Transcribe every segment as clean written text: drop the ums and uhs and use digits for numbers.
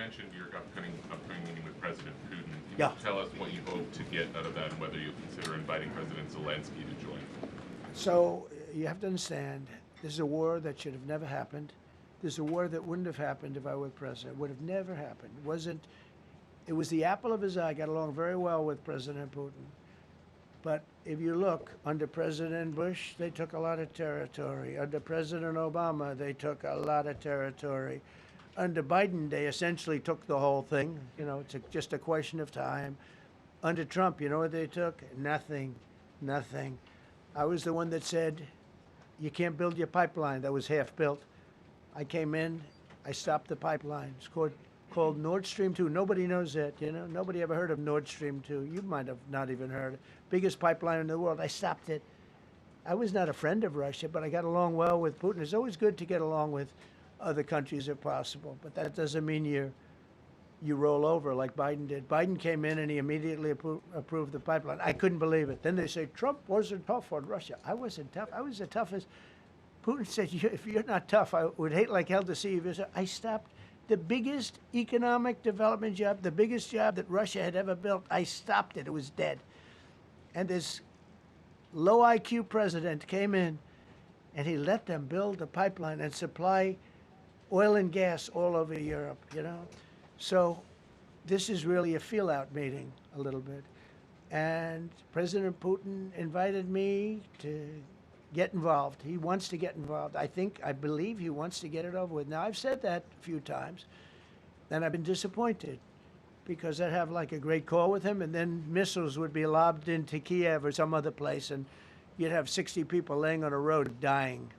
mentioned your upcoming meeting with President Putin. Can Yeah. you tell us what you hope to get out of that and whether you'll consider inviting President Zelenskyy to join? So you have to understand, this is a war that should have never happened. This is a war that wouldn't have happened if I were president. It would have never happened. It was the apple of his eye. I got along very well with President Putin. But if you look, under President Bush, they took a lot of territory. Under President Obama, they took a lot of territory. Under Biden, they essentially took the whole thing. You know, it's just a question of time. Under Trump, you know what they took? Nothing, nothing. I was the one that said, you can't build your pipeline. That was half built. I came in, I stopped the pipeline. It's called Nord Stream 2. Nobody knows that, you know. Nobody ever heard of Nord Stream 2. You might have not even heard it. Biggest pipeline in the world. I stopped it. I was not a friend of Russia, but I got along well with Putin. It's always good to get along with other countries if possible, but that doesn't mean you roll over like Biden did. Biden came in and he immediately approved the pipeline. I couldn't believe it. Then they say Trump wasn't tough on Russia. I wasn't tough. I was the toughest. Putin said, if you're not tough, I would hate like hell to see you. I stopped the biggest economic development job, the biggest job that Russia had ever built. I stopped it. It was dead. And this low IQ president came in and he let them build the pipeline and supply oil and gas all over Europe, you know. So this is really a feel-out meeting a little bit. And President Putin invited me to get involved. He wants to get involved. I believe he wants to get it over with. Now, I've said that a few times, and I've been disappointed because I'd have like a great call with him, and then missiles would be lobbed into Kiev or some other place, and you'd have 60 people laying on a road dying.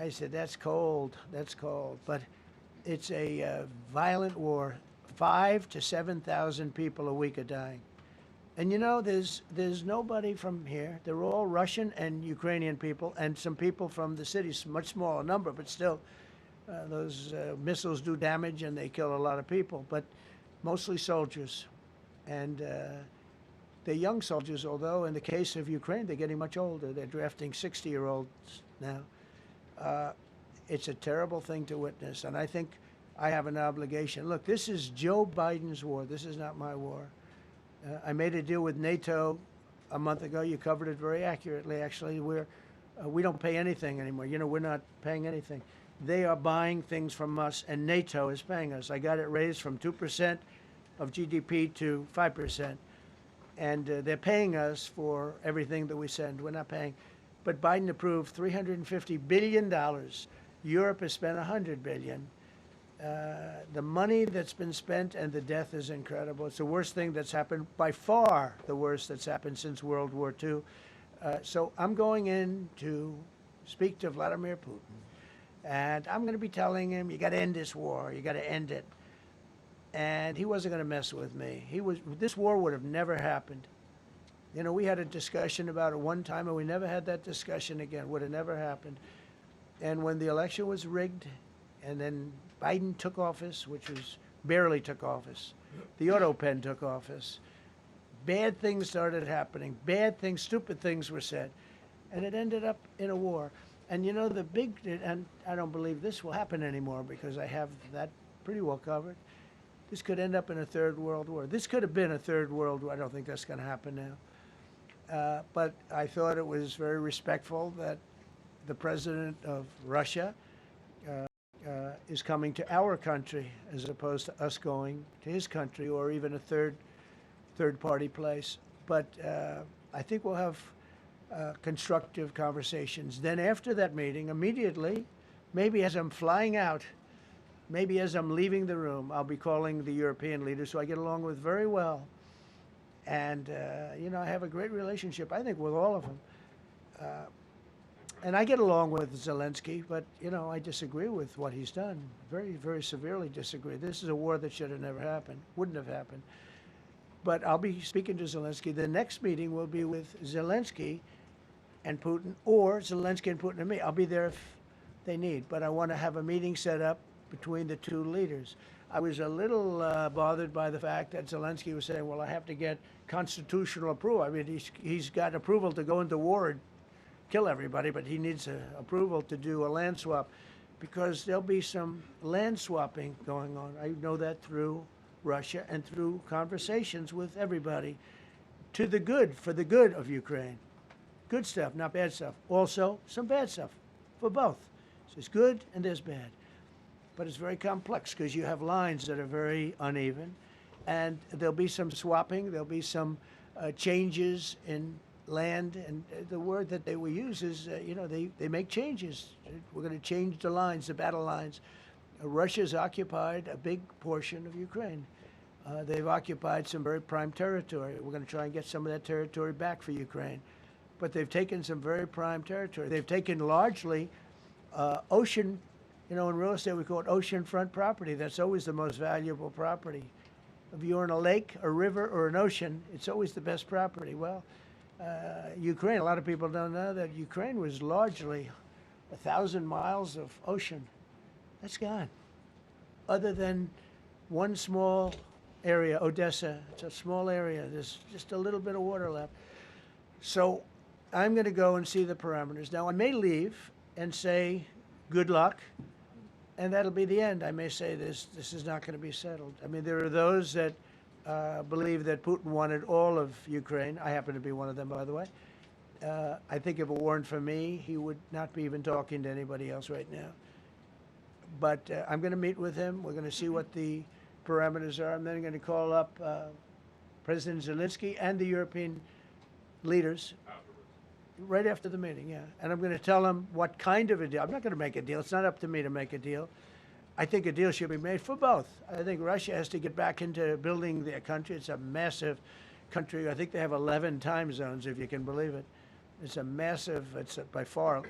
I said, that's cold, that's cold. But it's a violent war. 5,000 to 7,000 people a week are dying. And you know, there's nobody from here. They're all Russian and Ukrainian people, and some people from the cities, much smaller number, but still, those missiles do damage and they kill a lot of people, but mostly soldiers. And they're young soldiers, although in the case of Ukraine, they're getting much older. They're drafting 60-year-olds now. It's a terrible thing to witness, and I think I have an obligation. Look, this is Joe Biden's war. This is not my war. I made a deal with NATO a month ago. You covered it very accurately, actually. We don't pay anything anymore. You know, we're not paying anything. They are buying things from us, and NATO is paying us. I got it raised from 2% of GDP to 5%. And they're paying us for everything that we send. We're not paying. But Biden approved $350 billion. Europe has spent $100 billion. The money that's been spent and the death is incredible. It's the worst thing that's happened, by far the worst that's happened since World War II. So I'm going in to speak to Vladimir Putin. And I'm going to be telling him, you got to end this war. You got to end it. And he wasn't going to mess with me. This war would have never happened. You know, we had a discussion about it one time, and we never had that discussion again. Would have never happened. And when the election was rigged, and then Biden took office, which was barely took office, the auto pen took office, bad things started happening. Bad things, stupid things were said. And it ended up in a war. And you know, and I don't believe this will happen anymore because I have that pretty well covered. This could end up in a third world war. This could have been a third world war. I don't think that's going to happen now. But I thought it was very respectful that the president of Russia is coming to our country as opposed to us going to his country or even a third-party place. But I think we'll have constructive conversations. Then after that meeting, immediately, maybe as I'm flying out, maybe as I'm leaving the room, I'll be calling the European leaders who I get along with very well. And, you know, I have a great relationship, I think, with all of them. And I get along with Zelenskyy, but, you know, I disagree with what he's done. Very, very severely disagree. This is a war that should have never happened, wouldn't have happened. But I'll be speaking to Zelenskyy. The next meeting will be with Zelenskyy and Putin, or Zelenskyy and Putin and me. I'll be there if they need, but I want to have a meeting set up between the two leaders. I was a little bothered by the fact that Zelenskyy was saying, well, I have to get constitutional approval. I mean, he's got approval to go into war and kill everybody, but he needs approval to do a land swap. because there'll be some land swapping going on. I know that through Russia and through conversations with everybody, to the good, for the good of Ukraine. Good stuff, not bad stuff. Also, some bad stuff for both. So there's good and there's bad. But it's very complex because you have lines that are very uneven. And there'll be some swapping, there'll be some changes in land. And the word that they will use is, they make changes. We're going to change the lines, the battle lines. Russia's occupied a big portion of Ukraine. They've occupied some very prime territory. We're going to try and get some of that territory back for Ukraine. But they've taken some very prime territory. They've taken largely ocean, in real estate we call it oceanfront property. That's always the most valuable property. If you're in a lake, a river, or an ocean, it's always the best property. Well, Ukraine, a lot of people don't know that Ukraine was largely 1,000 miles of ocean. That's gone. Other than one small area, Odessa, it's a small area. There's just a little bit of water left. So I'm going to go and see the parameters. Now, I may leave and say, good luck, and that'll be the end. I may say this is not going to be settled. I mean, there are those that believe that Putin wanted all of Ukraine. I happen to be one of them, by the way. I think if it weren't for me, he would not be even talking to anybody else right now. But I'm going to meet with him. We're going to see what the parameters are. I'm then going to call up President Zelenskyy and the European leaders right after the meeting, yeah. And I'm going to tell them what kind of a deal. I'm not going to make a deal. It's not up to me to make a deal. I think a deal should be made for both. I think Russia has to get back into building their country. It's a massive country. I think they have 11 time zones, if you can believe it. It's a massive, it's by far,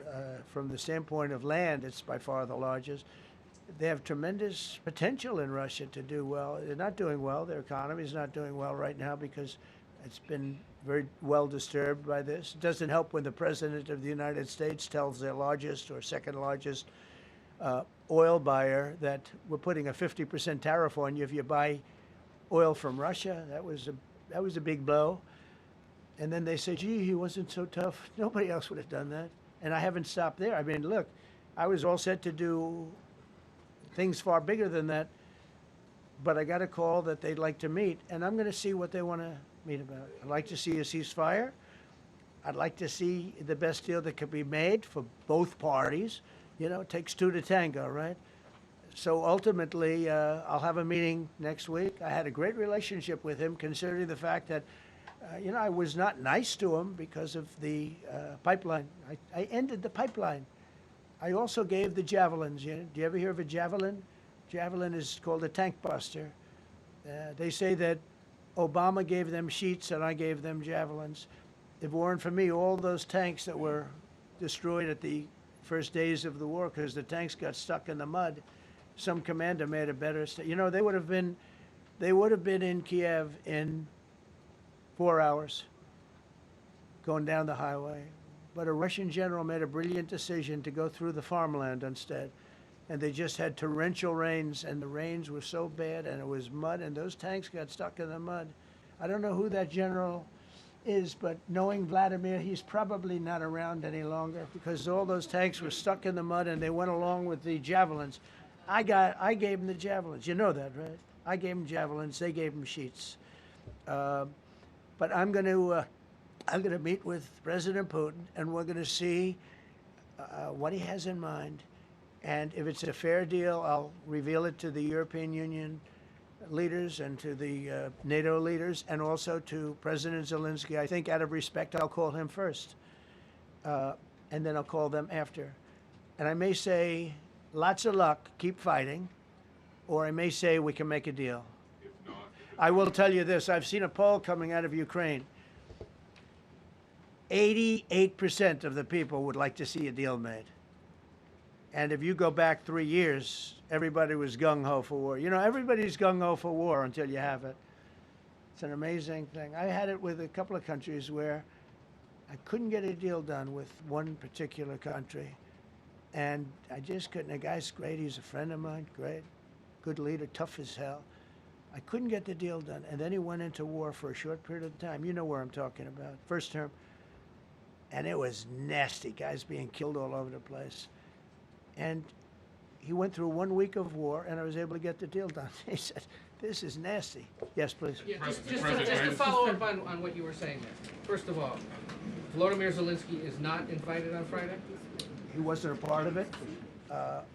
from the standpoint of land, it's by far the largest. They have tremendous potential in Russia to do well. They're not doing well. Their economy is not doing well right now because it's been very well disturbed by this. It doesn't help when the President of the United States tells their largest or second largest oil buyer that we're putting a 50% tariff on you if you buy oil from Russia. That was a big blow. And then they say, gee, he wasn't so tough. Nobody else would have done that. And I haven't stopped there. I mean, look, I was all set to do things far bigger than that, but I got a call that they'd like to meet, and I'm going to see what they want to meet about. I'd like to see a ceasefire. I'd like to see the best deal that could be made for both parties. It takes two to tango, right? So ultimately, I'll have a meeting next week. I had a great relationship with him, considering the fact that, I was not nice to him because of the pipeline. I ended the pipeline. I also gave the javelins. Do you ever hear of a javelin? Javelin is called a tank buster. They say that Obama gave them sheets and I gave them javelins. If it weren't for me, all those tanks that were destroyed at the first days of the war because the tanks got stuck in the mud, some commander made a better. They would have been in Kiev in 4 hours going down the highway. But a Russian general made a brilliant decision to go through the farmland instead. And they just had torrential rains, and the rains were so bad, and it was mud, and those tanks got stuck in the mud. I don't know who that general is, but knowing Vladimir, he's probably not around any longer because all those tanks were stuck in the mud, and they went along with the javelins. I gave them the javelins. You know that, right? I gave them javelins. They gave them sheets. But I'm going to meet with President Putin, and we're going to see what he has in mind. And if it's a fair deal, I'll reveal it to the European Union leaders and to the NATO leaders and also to President Zelenskyy. I think out of respect, I'll call him first. And then I'll call them after. And I may say, lots of luck, keep fighting. Or I may say, we can make a deal. If not, I will tell you this. I've seen a poll coming out of Ukraine. 88% of the people would like to see a deal made. And if you go back 3 years, everybody was gung-ho for war. Everybody's gung-ho for war until you have it. It's an amazing thing. I had it with a couple of countries where I couldn't get a deal done with one particular country. And I just couldn't. The guy's great. He's a friend of mine. Great. Good leader. Tough as hell. I couldn't get the deal done. And then he went into war for a short period of time. You know where I'm talking about. First term. And it was nasty. Guys being killed all over the place. And he went through 1 week of war, and I was able to get the deal done. He said, "This is nasty." Yes, please. Yeah, President, just to follow up on what you were saying there. First of all, Volodymyr Zelenskyy is not invited on Friday? He wasn't a part of it.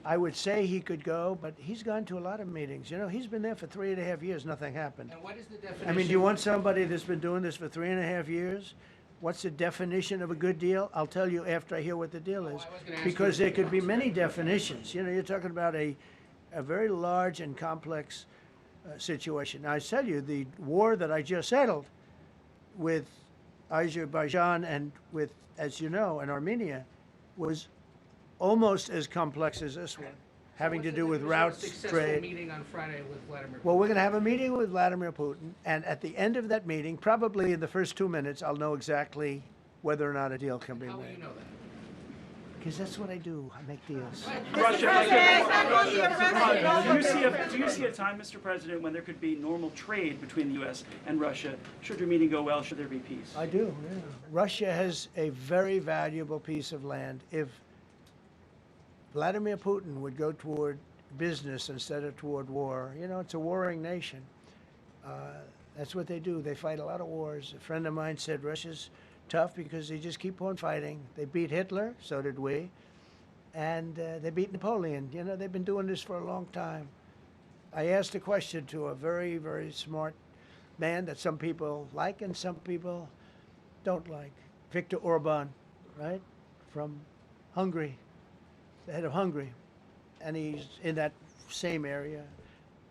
I would say he could go, but he's gone to a lot of meetings. You know, he's been there for 3.5 years. Nothing happened. And what is the definition? I mean, do you want somebody that's been doing this for 3.5 years? What's the definition of a good deal? I'll tell you after I hear what the deal is. I was gonna ask Because you- there could be many definitions. You know, you're talking about a very large and complex situation. Now, I tell you, the war that I just settled with Azerbaijan and with, as you know, and Armenia was almost as complex as this one, having to do with routes, Successful trade. meeting on Friday with Vladimir Putin. Well, we're going to have a meeting with Vladimir Putin, and at the end of that meeting, probably in the first 2 minutes, I'll know exactly whether or not a deal can be How will you made. know that? Because that's what I do. I make deals. Do you see a time, Mr. President, when there could be normal trade between the U.S. and Russia? Should your meeting go well, should there be peace? I do, yeah. Russia has a very valuable piece of land. If Vladimir Putin would go toward business instead of toward war, you know, it's a warring nation. That's what they do. They fight a lot of wars. A friend of mine said Russia's tough because they just keep on fighting. They beat Hitler, so did we, and they beat Napoleon. You know, they've been doing this for a long time. I asked a question to a very, very smart man that some people like and some people don't like. Viktor Orban, right, from Hungary, the head of Hungary, and he's in that same area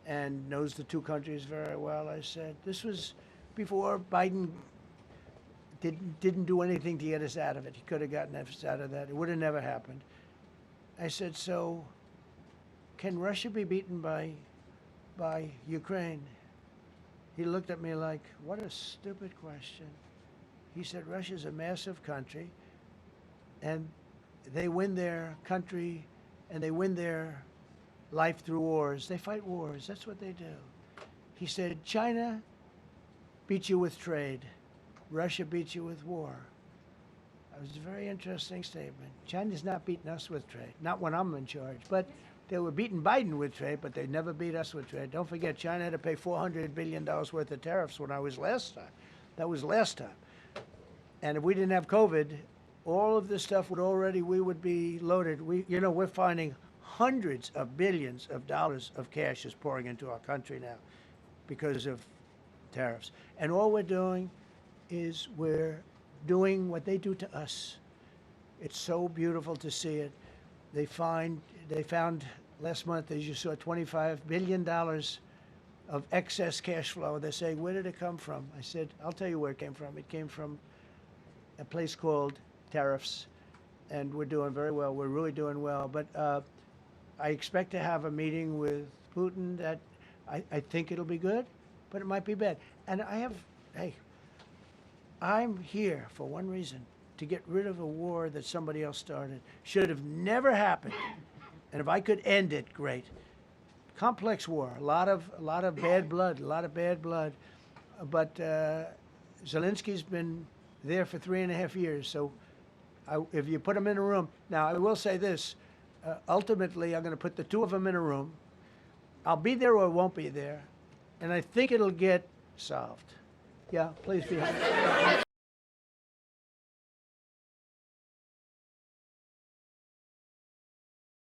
and knows the two countries very well. I said, this was before Biden didn't do anything to get us out of it. He could have gotten us out of that. It would have never happened. I said, so can Russia be beaten by Ukraine? He looked at me like, what a stupid question. He said, Russia's a massive country, and they win their country and they win their life through wars. They fight wars. That's what they do. He said, China beats you with trade. Russia beats you with war. That was a very interesting statement. China's not beating us with trade. Not when I'm in charge. But they were beating Biden with trade, but they never beat us with trade. Don't forget, China had to pay $400 billion worth of tariffs when I was last time. That was last time. And if we didn't have COVID, all of this stuff we would be loaded. We're finding hundreds of billions of dollars of cash is pouring into our country now because of tariffs. And all we're doing is we're doing what they do to us. It's so beautiful to see it. They found last month, as you saw, $25 billion of excess cash flow. They're saying, where did it come from? I said, I'll tell you where it came from. It came from a place called tariffs, and we're doing very well. We're really doing well. But I expect to have a meeting with Putin that I think it'll be good, but it might be bad. And I'm here for one reason, to get rid of a war that somebody else started. Should have never happened. And if I could end it, great. Complex war, a lot of bad blood, But Zelensky's been there for 3.5 years. So if you put him in a room, now I will say this, ultimately I'm going to put the two of them in a room. I'll be there or won't be there. And I think it'll get solved. Yeah, please be happy.